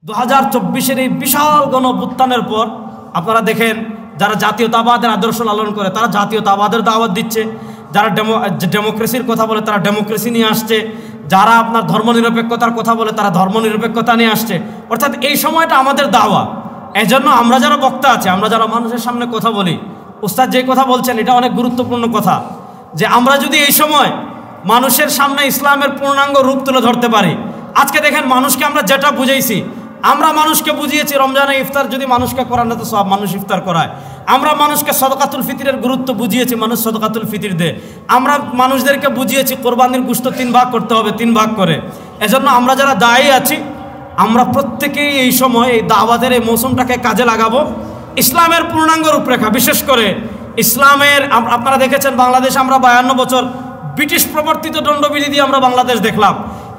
2024-এর এই বিশাল গণঅভ্যুত্থানের পর আপনারা দেখেন যারা জাতীয়তাবাদের আদর্শ লালন করে তারা জাতীয়তাবাদের দাওয়াত দিচ্ছে, যারা ডেমোক্রেসির কথা বলে তারা ডেমোক্রেসি নিয়ে আসছে, যারা আপনার ধর্মনিরপেক্ষতার কথা বলে তারা ধর্মনিরপেক্ষতা নিয়ে আসছে। অর্থাৎ এই সময়টা আমাদের দাওয়া। এজন্য আমরা যারা বক্তা আছে, আমরা যারা মানুষের সামনে কথা বলি, উস্তাদ যে কথা বলছেন এটা অনেক গুরুত্বপূর্ণ কথা, যে আমরা যদি এই সময় মানুষের সামনে ইসলামের পূর্ণাঙ্গ রূপ তুলে ধরতে পারি। আজকে দেখেন মানুষকে আমরা যেটা বুঝাইছি, আমরা মানুষকে বুঝিয়েছি রমজানে ইফতার যদি মানুষকে করান না তো সব মানুষ ইফতার করায়। আমরা মানুষকে সদকাতুল ফিতরের গুরুত্ব বুঝিয়েছি, মানুষ সদকাতুল ফিতর দেয়। আমরা মানুষদেরকে বুঝিয়েছি কোরবানির গোশত 3 ভাগ করতে হবে, 3 ভাগ করে। এজন্য আমরা যারা দায়ী আছি আমরা প্রত্যেকেই এই সময় এই দাওয়াতের এই মৌসুমটাকে কাজে লাগাবো। ইসলামের পূর্ণাঙ্গ রূপরেখা, বিশেষ করে ইসলামের আপনারা দেখেছেন বাংলাদেশে আমরা 52 বছর ব্রিটিশ প্রবর্তিত দণ্ডবিধি দিয়ে আমরা বাংলাদেশ দেখলাম।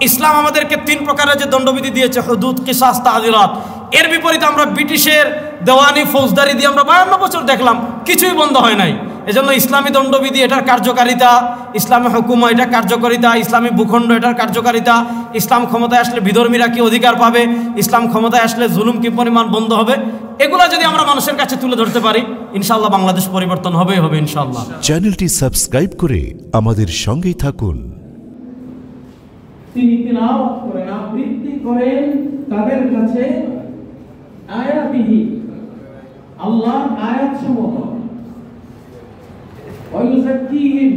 ইসলাম আমাদেরকে 3 প্রকারের যে দণ্ডবিধি দিয়েছে, হুদুদ, কিসাস, তাজিরাত। এর বিপরীতে আমরা ব্রিটিশের দেওয়ানি ফৌজদারি দিয়ে আমরা 52 বছর দেখলাম, কিছুই বন্ধ হয় নাই। এজন্য ইসলামী দণ্ডবিধি এটার কার্যকারিতা, ইসলামী হুকুমা এটার কার্যকারিতা, ইসলামী ভূখণ্ড এটার কার্যকারিতা, ইসলাম ক্ষমতায় আসলে বিধর্মীরা কি অধিকার পাবে, ইসলাম ক্ষমতায় আসলে জুলুম কি পরিমাণ বন্ধ হবে, এগুলো যদি আমরা মানুষের কাছে তুলে ধরতে পারি ইনশাআল্লাহ বাংলাদেশ পরিবর্তন হবেই হবে ইনশাআল্লাহ। চ্যানেলটি সাবস্ক্রাইব করে আমাদের সঙ্গেই থাকুন। তিনি তিলাওয়াত করেন, আবৃত্তি করেন তাদের কাছে আয়াতিহি, আল্লাহর আয়াতসমূহ, ওয়ায়ুযাক্কিহিম,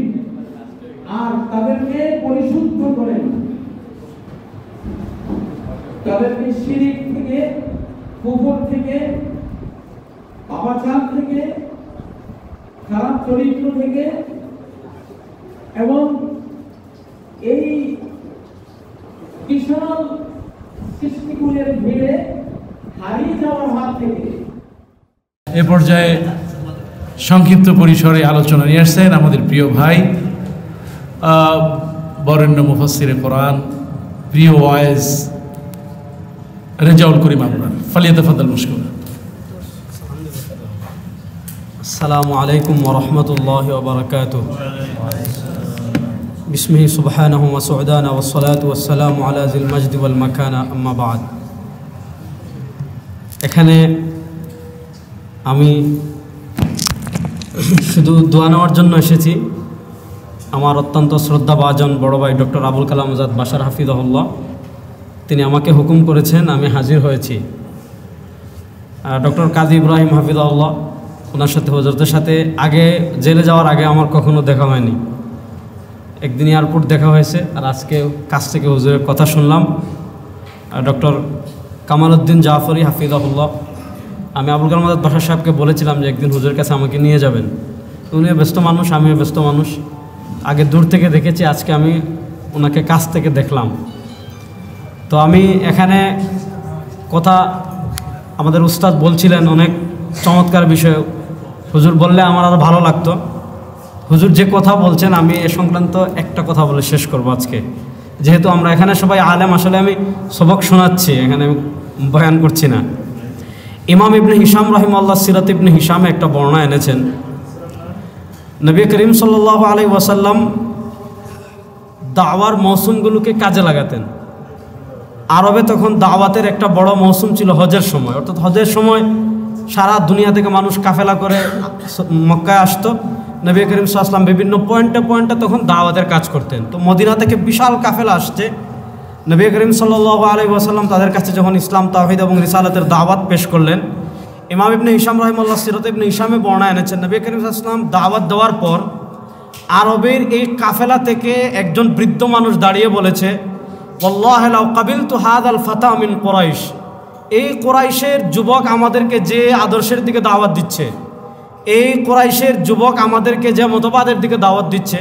আর তাদেরকে পরিশুদ্ধ করেন, তাদেরকে শিরক থেকে, কুফর থেকে, পাপাচার থেকে, খারাপ চরিত্র থেকে এবং এই বিশাল সৃষ্টিগুলির ভিড়ে হারিয়ে যাওয়ার হাত থেকে। এ পর্যায়ে সংক্ষিপ্ত পরিসরে আলোচনা নিয়ে আসছেন আমাদের প্রিয় ভাই, বরেণ্য মুফাসসিরে কোরআন, প্রিয় ওয়াইজ রেজাউল করিম আপনার, ফালিয়াতাফাদ্দাল মাশকুর। আসসালামু আলাইকুম ওয়া রাহমাতুল্লাহি ওয়া বারাকাতুহু। বিসমিহি সুবহানাহু ওয়া সু'দানা ওয়াস সালাতু ওয়াস সালামু আলা জিল মাজদি ওয়াল মাকানা, আম্মা বা'দ। এখানে আমি শুধু দোয়া নেওয়ার জন্য এসেছি। আমার অত্যন্ত শ্রদ্ধাভাজন বড় ভাই ডক্টর আবুল কালাম আজাদ বাশার হাফিজাহুল্লাহ, তিনি আমাকে হুকুম করেছেন, আমি হাজির হয়েছি। ডক্টর কাজী ইব্রাহিম হাফিজাহুল্লাহ, ওনার সাথে হযরতের সাথে আগে জেলে যাওয়ার আগে আমার কখনো দেখা হয়নি। একদিন এয়ারপোর্ট দেখা হয়েছে, আর আজকে কাছ থেকে হুজুরের কথা শুনলাম। ডক্টর কামাল উদ্দিন জাফরি হাফিজাহুল্লাহ, আমি আবুল কালাম আজাদ বাশার সাহেবকে বলেছিলাম যে একদিন হুজুরের কাছে আমাকে নিয়ে যাবেন। উনিও ব্যস্ত মানুষ, আমিও ব্যস্ত মানুষ। আগে দূর থেকে দেখেছি, আজকে আমি ওনাকে কাছ থেকে দেখলাম। তো আমি এখানে কথা আমাদের উস্তাদ বলছিলেন অনেক চমৎকার বিষয়, হুজুর বললে আমার আরও ভালো লাগতো। হুজুর যে কথা বলছেন আমি এ সংক্রান্ত একটা কথা বলে শেষ করব আজকে। যেহেতু আমরা এখানে সবাই আলেম, আসলে আমি সবক শোনাচ্ছি, এখানে আমি বয়ান করছি না। ইমাম ইবনে হিশাম রাহিমাহুল্লাহ সিরাত ইবনে হিশামে একটা বর্ণনা এনেছেন, নবী করিম সাল্লাল্লাহু আলাইহি ওয়াসাল্লাম দাওয়ার মৌসুমগুলোকে কাজে লাগাতেন। আরবে তখন দাওয়াতের একটা বড় মৌসুম ছিল হজের সময়, অর্থাৎ হজের সময় সারা দুনিয়া থেকে মানুষ কাফেলা করে মক্কায় আসতো। নবী করিম সাল্লাল্লাহু আলাইহি ওয়াসাল্লাম বিভিন্ন পয়েন্টে পয়েন্টে তখন দাওয়াতের কাজ করতেন। তো মদিনা থেকে বিশাল কাফেলা আসছে, নবী করিম সাল্লাল্লাহু আলাইহি ওয়াসাল্লাম তাদের কাছে যখন ইসলাম, তাওহীদ এবং রিসালাতের দাওয়াত পেশ করলেন, ইমাম ইবনে হিশাম রাহিমাহুল্লাহ সিরাত ইবনে হিশামে বর্ণনা এনেছেন, নবী করিম সাল্লাল্লাহু আলাইহি ওয়াসাল্লাম দাওয়াত দেওয়ার পর আরবের এই কাফেলা থেকে একজন বৃদ্ধ মানুষ দাঁড়িয়ে বলেছে, ওয়াল্লাহি লাউ কাবিলতু হাযাল ফাতা মিন কুরাইশ, এই কুরাইশের যুবক আমাদেরকে যে আদর্শের দিকে দাওয়াত দিচ্ছে, এই কুরাইশের যুবক আমাদেরকে যে মতবাদের দিকে দাওয়াত দিচ্ছে,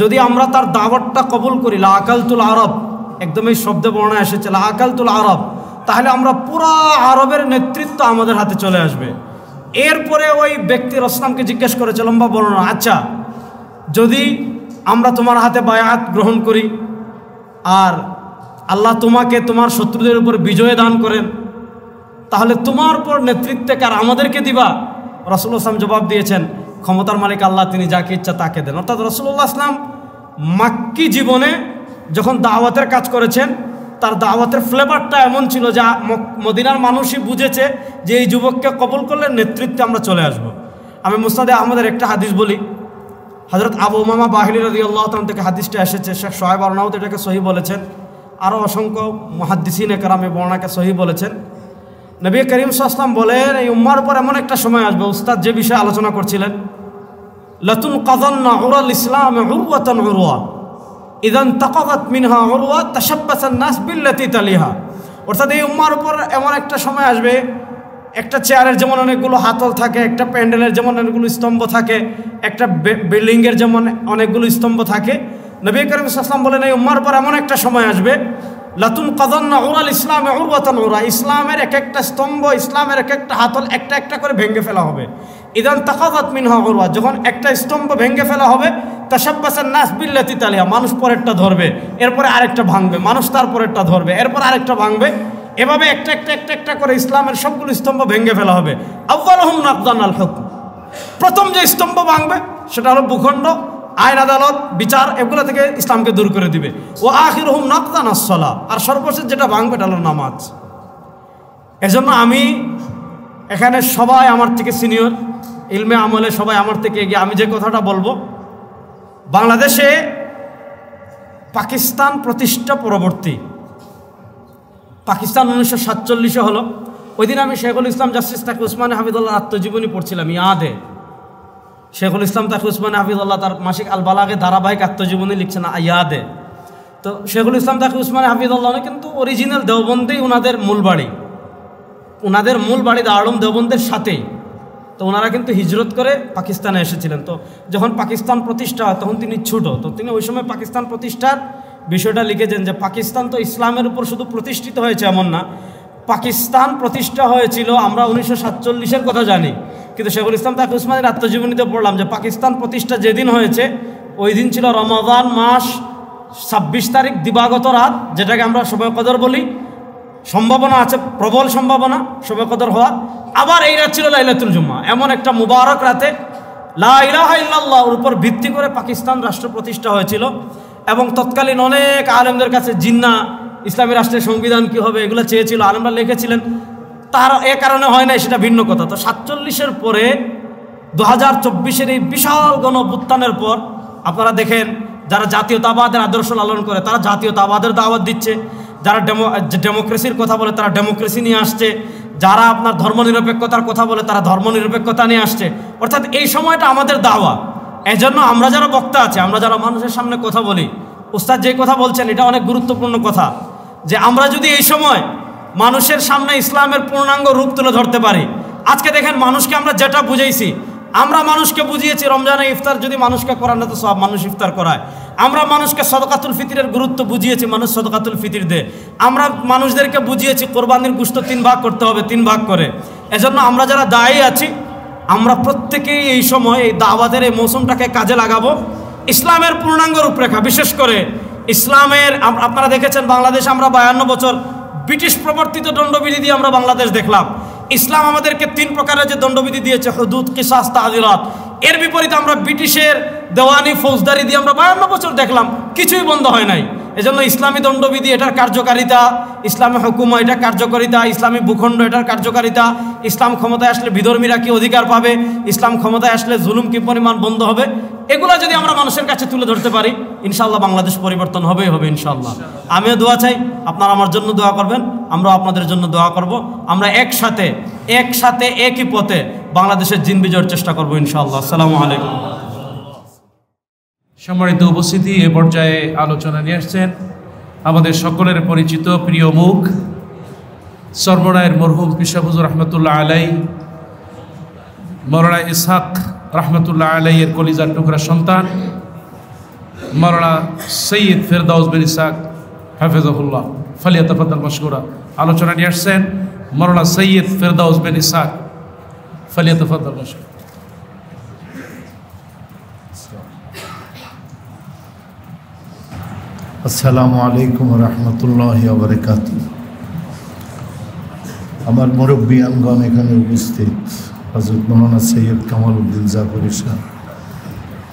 যদি আমরা তার দাওয়াতটা কবুল করি, লা আকালতুল আরব, একদম এই শব্দে বর্ণনা এসেছে লা আকালতুল আরব, তাহলে আমরা পুরা আরবের নেতৃত্ব আমাদের হাতে চলে আসবে। এরপরে ওই ব্যক্তি রসলামকে জিজ্ঞেস করেছে লম্বা বর্ণনা, আচ্ছা যদি আমরা তোমার হাতে বায়াত গ্রহণ করি আর আল্লাহ তোমাকে তোমার শত্রুদের উপর বিজয় দান করেন, তাহলে তোমার পর নেতৃত্বে কার আমাদেরকে দিবা? রাসূলুল্লাহ সাল্লাল্লাহু আলাইহি ওয়াসাল্লাম জবাব দিয়েছেন, ক্ষমতার মালিক আল্লাহ, তিনি যাকে ইচ্ছা তাকে দেন। অর্থাৎ রাসূলুল্লাহ সাল্লাল্লাহু আলাইহি ওয়াসাল্লাম মাক্কি জীবনে যখন দাওয়াতের কাজ করেছেন তার দাওয়াতের ফ্লেভারটা এমন ছিল যে মদিনার মানুষই বুঝেছে যে এই যুবককে কবুল করলে নেতৃত্বে আমরা চলে আসব। আমি মুসনাদে আহমদের একটা হাদিস বলি, হযরত আবু উমামা বাহিলী রাদিয়াল্লাহু তাআলা থেকে হাদিসটা এসেছে, শেখ সোহাইব আরনাউত এটাকে সহি বলেছেন, আরও অসংখ্য মুহাদ্দিসিনে কেরামে বর্ণনাকে সহি বলেছেন। নবী করিম সাল্লাল্লাহু আলাইহি ওয়াসাল্লাম বলেন, এই উম্মার উপর এমন একটা সময় আসবে, উস্তাদ যে বিষয়ে আলোচনা করছিলেন, লাতুন কাযান্না উরাল ইসলাম উরওয়াতান উরওয়া ইদান তাকাযাত মিনহা উরওয়া তাশাব্বাসান নাস বিল্লাতি তালিহা। অর্থাৎ এই উম্মার উপর এমন একটা সময় আসবে, একটা চেয়ারের যেমন অনেকগুলো হাতল থাকে, একটা প্যান্ডেলের যেমন অনেকগুলো স্তম্ভ থাকে, একটা বিল্ডিংয়ের যেমন অনেকগুলো স্তম্ভ থাকে, নবী করিম সাল্লাল্লাহু আলাইহি ওয়াসাল্লাম বলেন এই উম্মার উপর এমন একটা সময় আসবে, লাতুন কাযান্না উরাল ইসলাম উরওয়াতান উরওয়া, ইসলামের এক একটা স্তম্ভ, ইসলামের এক একটা হাতল একটা একটা করে ভেঙে ফেলা হবে। ইদান তাকাযাত মিনহা উরওয়া, যখন একটা স্তম্ভ ভেঙে ফেলা হবে, তাশাব্বাসান নাস বিল্লাতি তালিহা, মানুষ পরেরটা ধরবে, এরপরে আরেকটা ভাঙবে, মানুষ তার পরেরটা ধরবে, এরপর আরেকটা ভাঙবে, এভাবে একটা একটা একটা একটা করে ইসলামের সবগুলো স্তম্ভ ভেঙে ফেলা হবে। আউয়ালুহুম নাকদান আল হুকম, প্রথম যে স্তম্ভ ভাঙবে সেটা হলো ভূখণ্ড, আইন আদালত, বিচার, এগুলো থেকে ইসলামকে দূর করে দিবে। ও আখিরুহুম নাকদান আস-সালাহ, আর সর্বশেষ যেটা ভাঙবে এটা হলো নামাজ। এজন্য আমি এখানে সবাই আমার থেকে সিনিয়র, ইলমে আমলে সবাই আমার থেকে এগিয়ে, আমি যে কথাটা বলবো, বাংলাদেশে পাকিস্তান প্রতিষ্ঠা পরবর্তী, পাকিস্তান 1947 হলো, ওই দিন আমি শেখুল ইসলাম জাস্টিস তাকি উসমানী হাফিজুল্লাহ আত্মজীবনী পড়ছিলাম ইয়াদে। শেখুল ইসলাম তাকি উসমানী হাফিজুল্লাহ তার মাসিক আল বালাগে ধারাবাহিক আত্মজীবনী লিখছেন ইয়াদে। তো শেখুল ইসলাম তাকি উসমানী হাফিজুল্লাহ কিন্তু অরিজিনাল দেওবন্দেই ওনাদের মূল বাড়ি, ওনাদের মূল বাড়ি দারুল দেওবন্দের সাথেই। তো ওনারা কিন্তু হিজরত করে পাকিস্তানে এসেছিলেন। তো যখন পাকিস্তান প্রতিষ্ঠা হয় তখন তিনি ছোটো, তো তিনি ওই সময় পাকিস্তান প্রতিষ্ঠার বিষয়টা লিখেছেন যে পাকিস্তান তো ইসলামের উপর শুধু প্রতিষ্ঠিত হয়েছে এমন না, পাকিস্তান প্রতিষ্ঠা হয়েছিল আমরা 1947-এর কথা জানি, কিন্তু শেখুল ইসলাম তাকি উসমানীর আত্মজীবনীতে পড়লাম যে পাকিস্তান প্রতিষ্ঠা যেদিন হয়েছে ওই দিন ছিল রমাদান মাস 26 তারিখ দিবাগত রাত, যেটাকে আমরা শবে কদর বলি। সম্ভাবনা আছে, প্রবল সম্ভাবনা শবে কদর হওয়ার। আবার এই রাত ছিল লাইলাতুল জুম্মা, এমন একটা মুবারক রাতে লা ইলাহা ইল্লাল্লাহর উপর ভিত্তি করে পাকিস্তান রাষ্ট্র প্রতিষ্ঠা হয়েছিল। এবং তৎকালীন অনেক আলেমদের কাছে জিন্না ইসলামী রাষ্ট্রের সংবিধান কী হবে এগুলো চেয়েছিল, আলেমরা লিখেছিলেন, তার এ কারণে হয় নাই সেটা ভিন্ন কথা। তো 47-এর পরে 2024-এর এই বিশাল গণঅভ্যুত্থানের পর আপনারা দেখেন যারা জাতীয়তাবাদের আদর্শ লালন করে তারা জাতীয়তাবাদের দাওয়াত দিচ্ছে, যারা ডেমোক্রেসির কথা বলে তারা ডেমোক্রেসি নিয়ে আসছে, যারা আপনার ধর্মনিরপেক্ষতার কথা বলে তারা ধর্মনিরপেক্ষতা নিয়ে আসছে। অর্থাৎ এই সময়টা আমাদের দাওয়া। এই জন্য আমরা যারা বক্তা আছে, আমরা যারা মানুষের সামনে কথা বলি, উস্তাদ যে কথা বলছেন এটা অনেক গুরুত্বপূর্ণ কথা, যে আমরা যদি এই সময় মানুষের সামনে ইসলামের পূর্ণাঙ্গ রূপ তুলে ধরতে পারি। আজকে দেখেন মানুষকে আমরা যেটা বুঝাইছি, আমরা মানুষকে বুঝিয়েছি রমজানে ইফতার যদি মানুষকে করান না তো সব মানুষ ইফতার করায়। আমরা মানুষকে সদকাতুল ফিতরের গুরুত্ব বুঝিয়েছি, মানুষ সদকাতুল ফিতর দেয়। আমরা মানুষদেরকে বুঝিয়েছি কোরবানির গোশত 3 ভাগ করতে হবে, 3 ভাগ করে। এজন্য আমরা যারা দায়ী আছি আমরা প্রত্যেকেই এই সময় এই দাওয়াতের এই মৌসুমটাকে কাজে লাগাবো। ইসলামের পূর্ণাঙ্গ রূপরেখা, বিশেষ করে ইসলামের, আপনারা দেখেছেন বাংলাদেশে আমরা 52 বছর ব্রিটিশ প্রবর্তিত দণ্ডবিধি দিয়ে আমরা বাংলাদেশ দেখলাম। ইসলাম আমাদেরকে 3 প্রকারের যে দণ্ডবিধি দিয়েছে, হুদুদ, কিসাস, তাজিরাত, এর বিপরীতে আমরা ব্রিটিশের দেওয়ানি ফৌজদারি দিয়ে আমরা 52 বছর দেখলাম, কিছুই বন্ধ হয় নাই। এজন্য ইসলামী দণ্ডবিধি এটার কার্যকারিতা, ইসলামী হুকুমা এটার কার্যকারিতা, ইসলামী ভূখণ্ড এটার কার্যকারিতা, ইসলাম ক্ষমতায় আসলে বিধর্মীরা কি অধিকার পাবে, ইসলাম ক্ষমতায় আসলে জুলুম কি পরিমাণ বন্ধ হবে, এগুলো যদি আমরা মানুষের কাছে তুলে ধরতে পারি ইনশাআল্লাহ বাংলাদেশ পরিবর্তন হবেই হবে ইনশাআল্লাহ। আমিও দোয়া চাই, আপনারা আমার জন্য দোয়া করবেন, আমরাও আপনাদের জন্য দোয়া করব। আমরা একসাথে একই পথে বাংলাদেশের জিন বিজয়ের চেষ্টা করবো ইনশাআল্লাহ। আসসালামু আলাইকুম। সম্মানিত উপস্থিতি, এ পর্যায়ে আলোচনা নিয়ে আসছেন আমাদের সকলের পরিচিত প্রিয় মুখ, সর্বনায়ের মরহুম পিসা হুজুর রহমতুল্লাহ আলাই, মৌলানা ইসহাক রহমতুল্লাহ আলাই এর কলিজার টুকরা সন্তান মৌলানা সৈয়দ ফেরদাউস বিন ইসহাক হাফেজাহুল্লাহ, ফালিয়াতাফাদ্দাল মাশকুরা। আলোচনা নিয়ে আসছেন মৌলানা সৈয়দ ফেরদাউস বিন ইসহাক, ফালিয়াতাফাদ্দাল মাশকুরা। আসসালামু আলাইকুম রহমতুল্লাহি ওয়া বারাকাতুহু। আমার মুরব্বিয়ানগণ এখানে উপস্থিত, হযরত মাওলানা সৈয়দ কামাল উদ্দিন জাফরি শাহ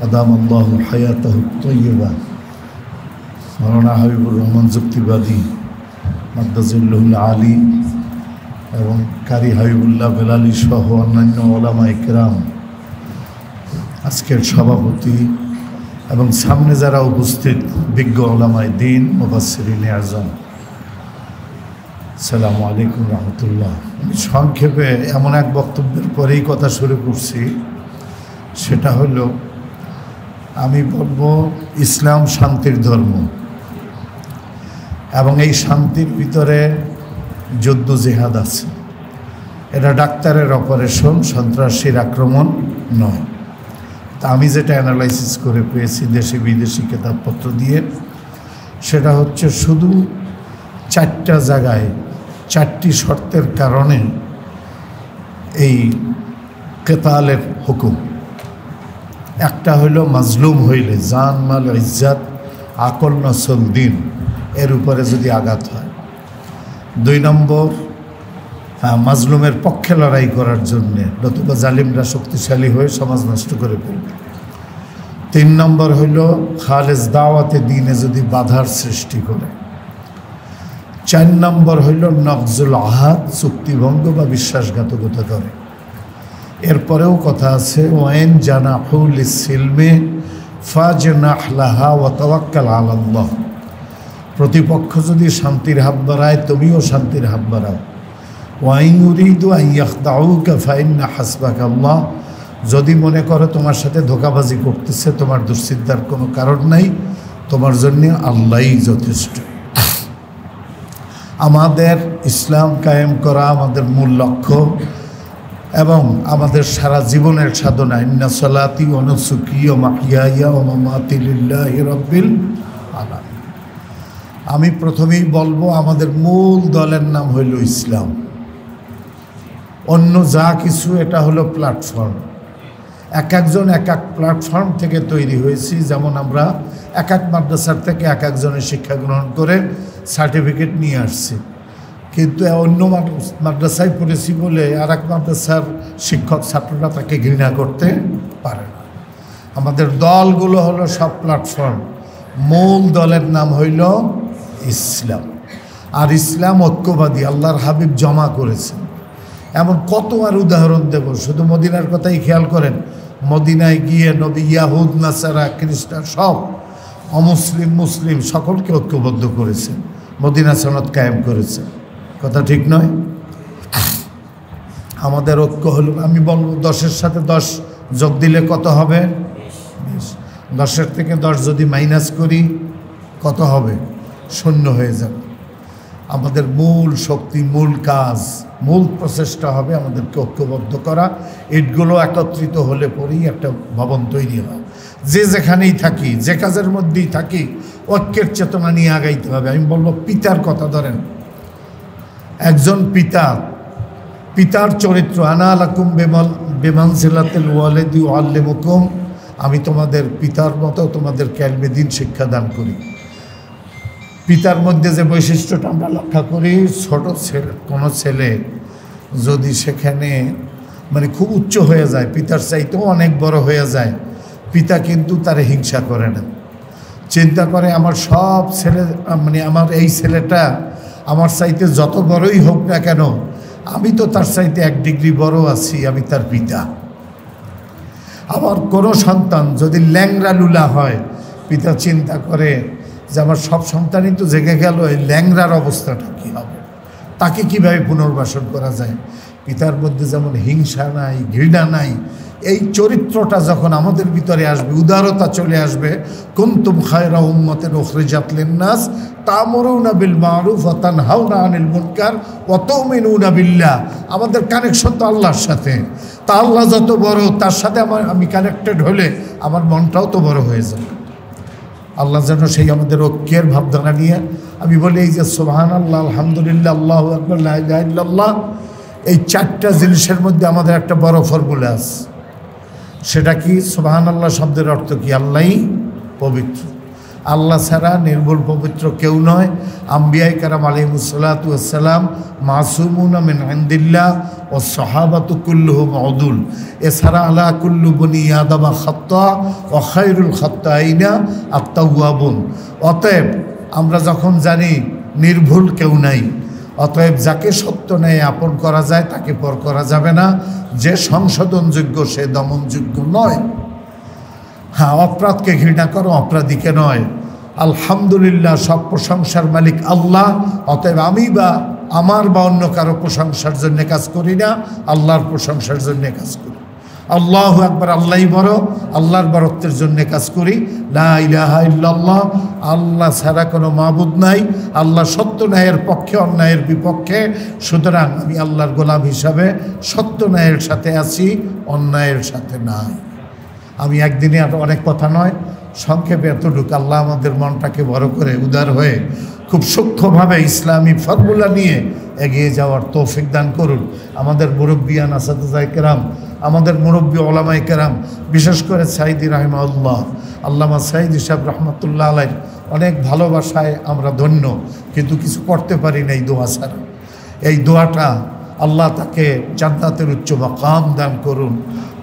আদামাল্লাহু হায়াতাহু তাইয়্যিবা, মাওলানা হাবিবুর রহমান যুক্তিবাদী, মাদ্দাজুল্লাহুল আলী এবং কারি হাবিবুল্লাহ বেলালী সহ অন্যান্য ওলামা ইকরাম, আজকের সভাপতি এবং সামনে যারা উপস্থিত বিজ্ঞ ওলামায়ে দ্বীন, মুফাসসিরিনে আযম, আসসালামু আলাইকুম রহমতুল্লাহ। আমি সংক্ষেপে এমন এক বক্তব্যের পরেই কথা শুরু করছি, সেটা হলো আমি বলবো ইসলাম শান্তির ধর্ম এবং এই শান্তির ভিতরে যুদ্ধ জিহাদ আছে। এটা ডাক্তারের অপারেশন, সন্ত্রাসীর আক্রমণ নয়। তা আমি যেটা অ্যানালাইসিস করে পেয়েছি দেশি বিদেশি কিতাবপত্র দিয়ে, সেটা হচ্ছে শুধু 4টা জায়গায় 4টি শর্তের কারণে এই কেতালের হুকুম। একটা হইল মাজলুম হইলে, জান মাল ইজ্জাত আকল নসল দিন এর উপরে যদি আঘাত হয়। 2 নম্বর, মাজলুমের পক্ষে লড়াই করার জন্যে, নতুবা জালিমরা শক্তিশালী হয়ে সমাজ নষ্ট করে ফেলবে। 3 নম্বর হইল খালেজ দাওয়াতে দিনে যদি বাধার সৃষ্টি করে। 4 নম্বর হইল নকজুল আহাদ, চুক্তিভঙ্গ বা বিশ্বাসঘাতকতা করে। এরপরেও কথা আছে, ওয়াইন জানাহু লিসসিলমি ফাজনাহ লাহা ওয়া তাওয়াক্কাল আলাল্লাহ। প্রতিপক্ষ যদি শান্তির হাত বাড়ায়, তুমিও শান্তির হাত বাড়াও। ওয়াইন ইউরিদু আন ইয়াখদাউকা ফাইন্না হাসবাকাল্লাহ। যদি মনে করো তোমার সাথে ধোঁকাবাজি করতেছে, তোমার দুশ্চিন্তার কোনো কারণ নাই, তোমার জন্য আল্লাহই যথেষ্ট। আমাদের ইসলাম কায়েম করা আমাদের মূল লক্ষ্য এবং আমাদের সারা জীবনের সাধনা। ইন্না সালাতি ওয়া নুসুকি ওয়া মাহইয়ায়া ওয়া মামাতি লিল্লাহি রাব্বিল আলামিন। আমি প্রথমেই বলবো আমাদের মূল দলের নাম হইল ইসলাম। অন্য যা কিছু এটা হলো প্ল্যাটফর্ম। এক একজন এক এক প্ল্যাটফর্ম থেকে তৈরি হয়েছি। যেমন আমরা এক এক মাদ্রাসার থেকে এক একজনের শিক্ষা গ্রহণ করে সার্টিফিকেট নিয়ে আসছি, কিন্তু অন্য মাদ্রাসায় পড়েছি বলে আর এক মাদ্রাসার শিক্ষক ছাত্ররা তাকে ঘৃণা করতে পারে না। আমাদের দলগুলো হলো সব প্ল্যাটফর্ম। মূল দলের নাম হইল ইসলাম। আর ইসলাম ঐক্যবাদী, আল্লাহর হাবিব জমা করেছেন। এমন কত আর উদাহরণ দেব, শুধু মদিনার কথাই খেয়াল করেন। মদিনায় গিয়ে নবী ইয়াহুদ, নাসারা, খ্রিস্টান সব অমুসলিম মুসলিম সকলকে ঐক্যবদ্ধ করেছেন, মদিনা সনদ কায়েম করেছেন। কথা ঠিক নয়? আমাদের ঐক্য হলো, আমি বলবো 10-এর সাথে 10 যোগ দিলে কত হবে? 20। 10-এর থেকে 10 যদি মাইনাস করি কত হবে? 0 হয়ে যাবে। আমাদের মূল শক্তি, মূল কাজ, মূল প্রচেষ্টা হবে আমাদেরকে ঐক্যবদ্ধ করা। ইটগুলো একত্রিত হলে পরেই একটা ভবন তৈরি হয়। যে যেখানেই থাকি, যে কাজের মধ্যেই থাকি, ঐক্যের চেতনা নিয়ে আগাইতে হবে। আমি বলবো পিতার কথা ধরেন। একজন পিতার চরিত্র, আনা লাকুম বিমানজিলাতিল ওয়ালিদি উআল্লিমুকুম, আমি তোমাদের পিতার মতো তোমাদেরকে ইলমে দ্বীন শিক্ষা দান করি। পিতার মধ্যে যে বৈশিষ্ট্যটা আমরা লক্ষ্য করি, ছোট ছেলে, কোনো ছেলে যদি সেখানে মানে খুব উচ্চ হয়ে যায়, পিতার চাইতেও অনেক বড় হয়ে যায়, পিতা কিন্তু তার হিংসা করে না। চিন্তা করে আমার সব ছেলে, মানে আমার এই ছেলেটা আমার চাইতে যত বড়ই হোক না কেন, আমি তো তার চাইতে 1 ডিগ্রি বড় আছি, আমি তার পিতা। আবার কোনো সন্তান যদি ল্যাংড়া লুলা হয়, পিতা চিন্তা করে যে আমার সব সন্তানই তো জেগে গেল, এই ল্যাংড়ার অবস্থাটা কী হবে, তাকে কীভাবে পুনর্বাসন করা যায়। পিতার মধ্যে যেমন হিংসা নাই, ঘৃণা নাই, এই চরিত্রটা যখন আমাদের ভিতরে আসবে, উদারতা চলে আসবে। কুনতুম খায়রা উম্মাতিন উখরিজাত লিন-নাস তা'মুরুনা বিল মা'রুফ ওয়া তানহাউনা আনিল মুনকার ওয়া তু'মিনুনা বিল্লাহ। আমাদের কানেকশন তো আল্লাহর সাথে। তা আল্লাহ যত বড়, তার সাথে আমি কানেক্টেড হলে আমার মনটাও তো বড় হয়ে যাবে। আল্লাহ যেন সেই আমাদের ঐক্যের ভাবধারা নিয়ে, আমি বলি এই যে সুবহানাল্লাহ, আলহামদুলিল্লাহ, আল্লাহু আকবার, লা ইলাহা ইল্লাল্লাহ, এই 4টা জিনিসের মধ্যে আমাদের একটা বড় ফর্মুলা আছে। সেটা কি? সুবহানাল্লাহ শব্দের অর্থ কি? আল্লাহই পবিত্র। আল্লাহ ছাড়া নির্ভুল পবিত্র কেউ নয়। আম্বিয়ায়ে কেরাম আলাইহিমুস সালাতু ওয়াস সালাম মাসুমুনা মিন ইনদিল্লাহ ওয়াস সাহাবাতু কুল্লুহুম উদুল। এছাড়া আলা কুল্লু বনি আদম খাত্তা ওয়া খায়রুল খাত্তাইনা আত-তাওয়াবুন। অতএব আমরা যখন জানি নির্ভুল কেউ নাই। অতএব যাকে সত্য ন্যায় আপন করা যায় তাকে পর করা যাবে না। যে সংশোধনযোগ্য সে দমনযোগ্য নয়। হ্যাঁ, অপরাধকে ঘৃণা করো, অপরাধীকে নয়। আলহামদুলিল্লাহ, সব প্রশংসার মালিক আল্লাহ। অতএব আমি বা আমার বা অন্য কারো প্রশংসার জন্য কাজ করি না, আল্লাহর প্রশংসার জন্য কাজ করি। আল্লাহু আকবার, আল্লাহই বড়, আল্লাহর বরত্বের জন্য কাজ করি। লা ইলাহা ইল্লাল্লাহ, আল্লাহ ছাড়া কোনো মাবুদ নাই। আল্লাহ সত্য ন্যায়ের পক্ষে, অন্যায়ের বিপক্ষে। সুতরাং আমি আল্লাহর গোলাম হিসাবে সত্য ন্যায়ের সাথে আছি, অন্যায়ের সাথে নাই। আমি একদিনে আর অনেক কথা নয়, সংক্ষেপে এতটুকু। আল্লাহ আমাদের মনটাকে বড় করে উদার হয়ে খুব সূক্ষ্মভাবে ইসলামী ফর্মুলা নিয়ে এগিয়ে যাওয়ার তৌফিক দান করুন। আমাদের মুরব্বিয়ান আসাদুজায়ে কেরাম, আমাদের মুরব্বী ওলামায়ে কেরাম, বিশেষ করে সাইদি রাহিমাহুল্লাহ, আল্লামা সাইদি সাহেব রহমতুল্লাহ আলাইহির অনেক ভালোবাসায় আমরা ধন্য, কিন্তু কিছু করতে পারি না এই দোয়া ছাড়া। এই দোয়াটা আল্লাহ তাকে জান্নাতের উচ্চ মাকাম দান করুন,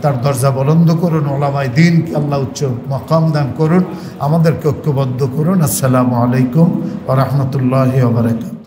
তার দরজা বলন্দ করুন, ওলামায়ে দ্বীনকে আল্লাহ উচ্চ মাকাম দান করুন, আমাদেরকে ঐক্যবদ্ধ করুন। আসসালামু আলাইকুম ওয়া রাহমাতুল্লাহি ওয়া বারাকাতুহু।